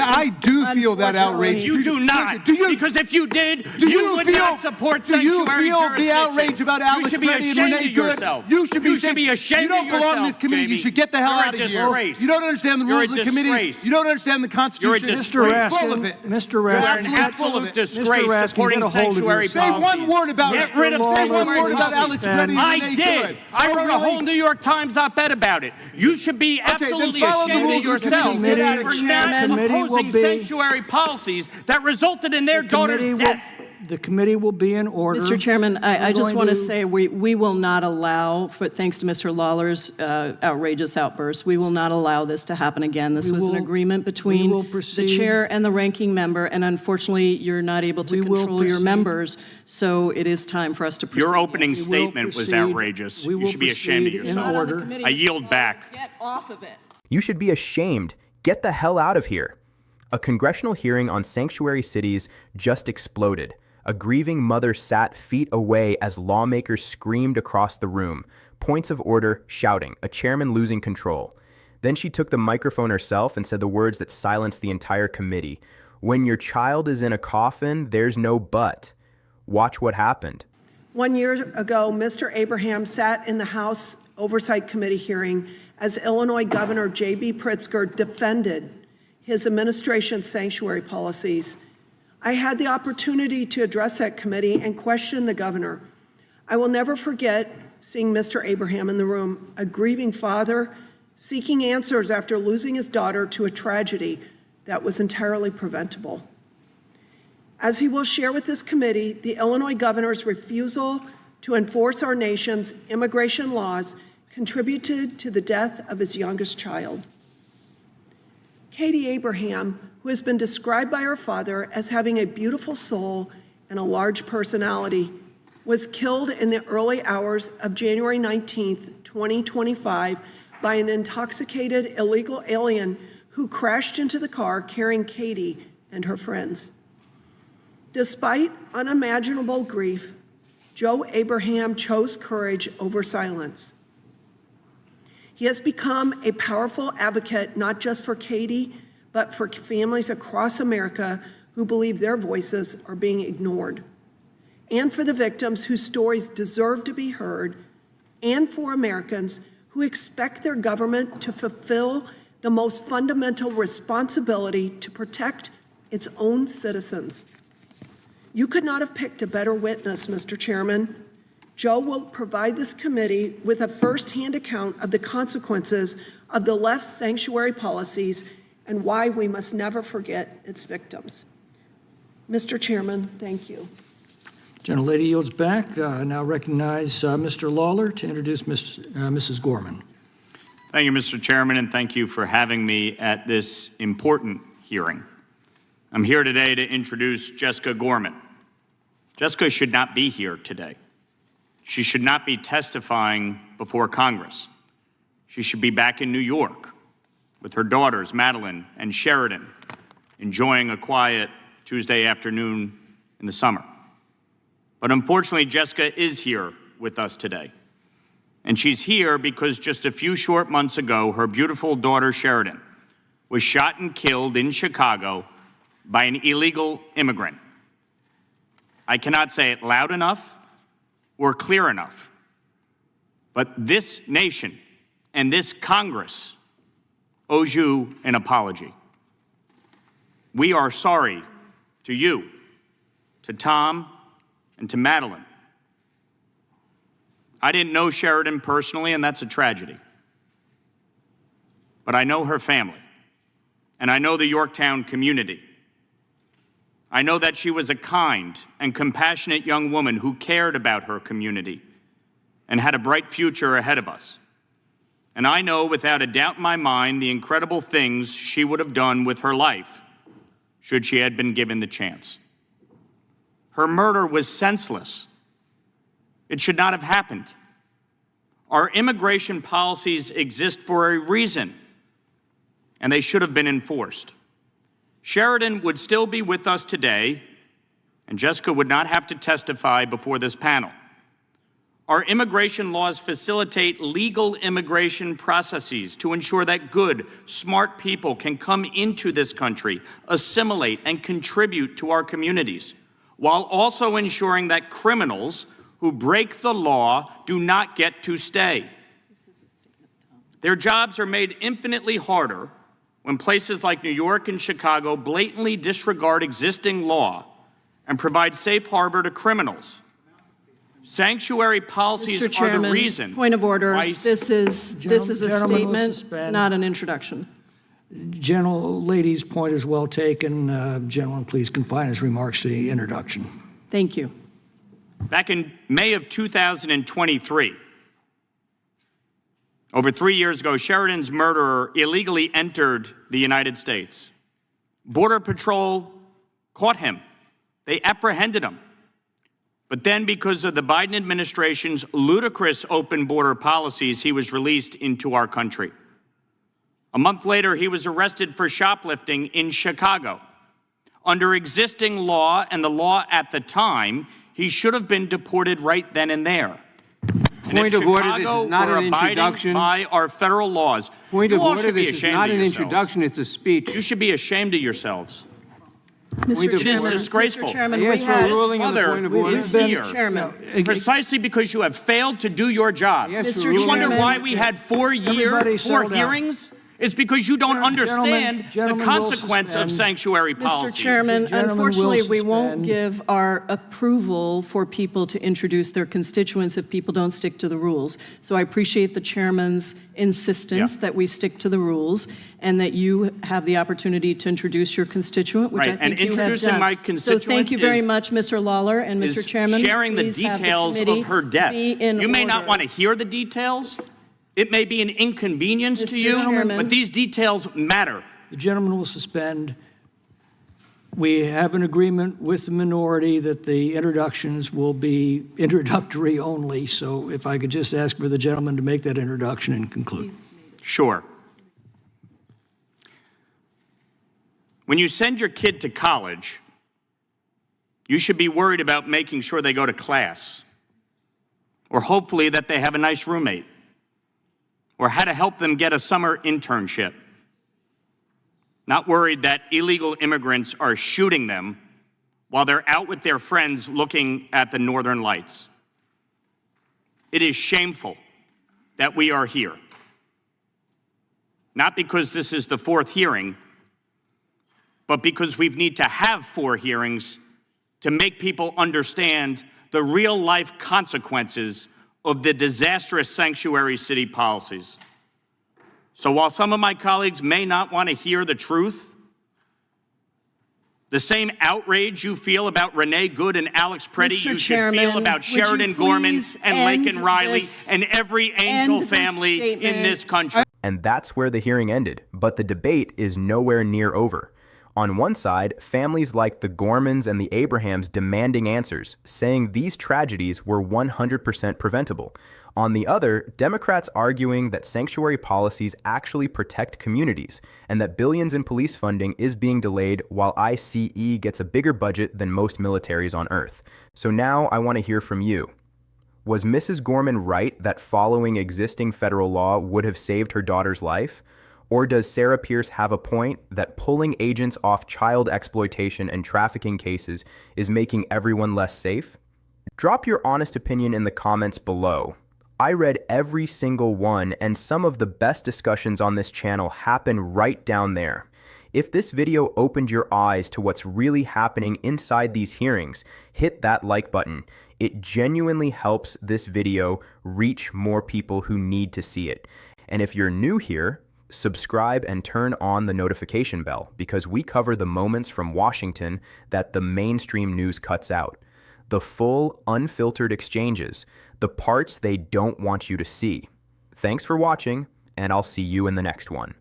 I do feel that outrage. You do not. Do you? Because if you did, Do you would not support sanctuary jurisdiction. Do you feel the outrage about Alex Reddy and Renee Good? You should be ashamed of yourself. You don't belong in this committee. You should get the hell out of here. You don't understand the rules of the committee. You don't understand the Constitution. You're a disgrace. Full of it. Mr. You're Raskin, an absolute disgrace supporting sanctuary policies. Say one word about Get rid of sanctuary Alex Reddy and Renee Good. I did. I wrote a whole New York Times op-ed about it. You should be absolutely ashamed of yourself for not opposing sanctuary policies that resulted in their daughter's death. The committee will be in order. Mr. Chairman, I just want to say we will not allow, thanks to Mr. Lawler's outrageous outburst, we will not allow this to happen again. This was an agreement between the chair and the ranking member, and unfortunately, you're not able to control your members, so it is time for us to proceed. Your opening statement was outrageous. You should be ashamed of yourself. I yield back. Get off of it. You should be ashamed. Get the hell out of here. A congressional hearing on sanctuary cities just exploded. A grieving mother sat feet away as lawmakers screamed across the room. Points of order, shouting, a chairman losing control. Then she took the microphone herself and said the words that silenced the entire committee. When your child is in a coffin, there's no but. Watch what happened. 1 year ago, Mr. Abraham sat in the House Oversight Committee hearing as Illinois Governor J.B. Pritzker defended his administration's sanctuary policies. I had the opportunity to address that committee and question the governor. I will never forget seeing Mr. Abraham in the room, a grieving father seeking answers after losing his daughter to a tragedy that was entirely preventable. As he will share with this committee, the Illinois governor's refusal to enforce our nation's immigration laws contributed to the death of his youngest child. Katie Abraham, who has been described by her father as having a beautiful soul and a large personality, was killed in the early hours of January 19, 2025, by an intoxicated illegal alien who crashed into the car carrying Katie and her friends. Despite unimaginable grief, Joe Abraham chose courage over silence. He has become a powerful advocate not just for Katie, but for families across America who believe their voices are being ignored, and for the victims whose stories deserve to be heard, and for Americans who expect their government to fulfill the most fundamental responsibility to protect its own citizens. You could not have picked a better witness, Mr. Chairman. Joe will provide this committee with a first-hand account of the consequences of the left's sanctuary policies and why we must never forget its victims. Mr. Chairman, thank you. Gentlelady yields back. Now recognize Mr. Lawler to introduce Mrs. Gorman. Thank you, Mr. Chairman, and thank you for having me at this important hearing. I'm here today to introduce Jessica Gorman. Jessica should not be here today. She should not be testifying before Congress. She should be back in New York with her daughters, Madeline and Sheridan, enjoying a quiet Tuesday afternoon in the summer. But unfortunately, Jessica is here with us today. And she's here because just a few short months ago, her beautiful daughter, Sheridan, was shot and killed in Chicago by an illegal immigrant. I cannot say it loud enough or clear enough, but this nation and this Congress owes you an apology. We are sorry to you, to Tom, and to Madeline. I didn't know Sheridan personally, and that's a tragedy. But I know her family, and I know the Yorktown community. I know that she was a kind and compassionate young woman who cared about her community and had a bright future ahead of us. And I know without a doubt in my mind the incredible things she would have done with her life should she had been given the chance. Her murder was senseless. It should not have happened. Our immigration policies exist for a reason, and they should have been enforced. Sheridan would still be with us today, and Jessica would not have to testify before this panel. Our immigration laws facilitate legal immigration processes to ensure that good, smart people can come into this country, assimilate, and contribute to our communities, while also ensuring that criminals who break the law do not get to stay. Their jobs are made infinitely harder when places like New York and Chicago blatantly disregard existing law and provide safe harbor to criminals. Sanctuary policies Mr. Chairman, are the reason. Point of order. why- This is a Gentlemen will statement, suspend. not an introduction. Lady's point is well taken. Gentleman, please confine his remarks to the introduction. Thank you. Back in May of 2023, over 3 years ago, Sheridan's murderer illegally entered the United States. Border Patrol caught him. They apprehended him. But then, because of the Biden administration's ludicrous open border policies, he was released into our country. A month later, he was arrested for shoplifting in Chicago. Under existing law and the law at the time, he should have been deported right then and there. Point of order, this is not an introduction. By our federal laws. Point of You all order, should be this is ashamed not of an yourselves. introduction, it's a speech. You should be ashamed of yourselves. Mr. of Chairman, order. Disgraceful. Mr. Chairman, Yes, we for had, ruling on the Mother point of order. is been- here Mr. Chairman, precisely because you have failed to do your job. Yes, Mr. for You ruling wonder on- Chairman. why we had 4 Everybody years, settle 4 down. hearings? It's because you don't understand gentlemen the will consequence of suspend. sanctuary policy. Mr. Chairman, Gentlemen will unfortunately, we won't suspend. give our approval for people to introduce their constituents if people don't stick to the rules. So I appreciate the chairman's insistence Yeah. that we stick to the rules and that you have the opportunity to introduce your constituent, which I Right, and think you have introducing done. my So constituent thank you very is- much, Mr. Lawler and Mr. Is Chairman. sharing the please have details committee of her death. be in You may not order. want to hear the details. It may be an inconvenience to Mr. you, Chairman. but these details matter. The gentleman will suspend. We have an agreement with the minority that the introductions will be introductory only. So if I could just ask for the gentleman to make that introduction and conclude. Sure. When you send your kid to college, you should be worried about making sure they go to class, or hopefully that they have a nice roommate, or how to help them get a summer internship. Not worried that illegal immigrants are shooting them while they're out with their friends looking at the Northern Lights. It is shameful that we are here. Not because this is the 4th hearing, but because we need to have 4 hearings to make people understand the real-life consequences of the disastrous sanctuary city policies. So while some of my colleagues may not want to hear the truth, the same outrage you feel about Renee Good and Alex Preddy, Mr. you should Chairman, feel about would you Sheridan Gorman please and end Laken Riley this- and every Angel end this family in statement? this country. And that's where the hearing ended, but the debate is nowhere near over. On one side, families like the Gormans and the Abrahams demanding answers, saying these tragedies were 100% preventable. On the other, Democrats arguing that sanctuary policies actually protect communities and that billions in police funding is being delayed while ICE gets a bigger budget than most militaries on Earth. So now I want to hear from you. Was Mrs. Gorman right that following existing federal law would have saved her daughter's life? Or does Sarah Pierce have a point that pulling agents off child exploitation and trafficking cases is making everyone less safe? Drop your honest opinion in the comments below. I read every single one, and some of the best discussions on this channel happen right down there. If this video opened your eyes to what's really happening inside these hearings, hit that like button. It genuinely helps this video reach more people who need to see it. And if you're new here, subscribe and turn on the notification bell because we cover the moments from Washington that the mainstream news cuts out. The full, unfiltered exchanges, the parts they don't want you to see. Thanks for watching, and I'll see you in the next one.